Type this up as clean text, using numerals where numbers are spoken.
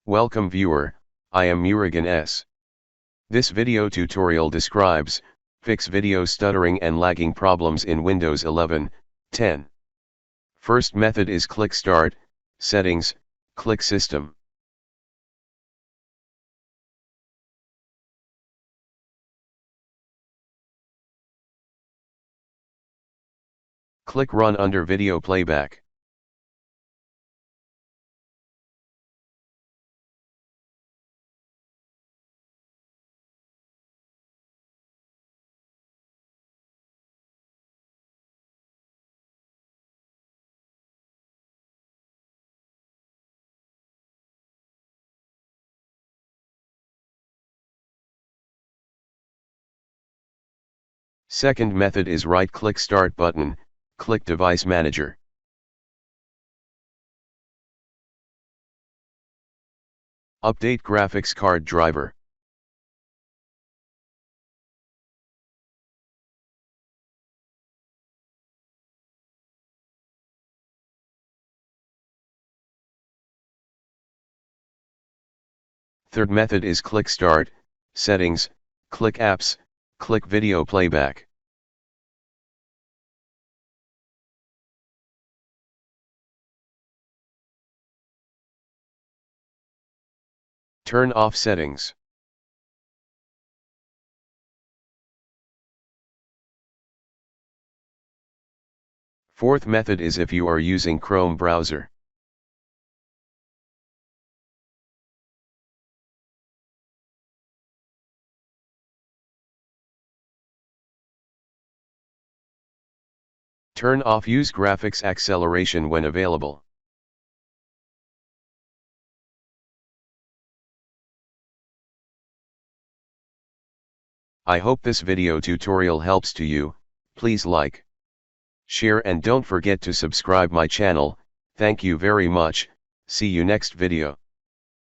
Welcome viewer, I am Murugan S. This video tutorial describes, fix video stuttering and lagging problems in Windows 11, 10. First method is click Start, Settings, click System. Click Run under Video Playback. Second method is right-click Start button, click Device Manager. Update graphics card driver. Third method is click Start, Settings, click Apps, click Video Playback. Turn off settings. Fourth method is if you are using Chrome browser. Turn off Use graphics acceleration when available. I hope this video tutorial helps to you. Please like, share and don't forget to subscribe my channel. Thank you very much. See you next video.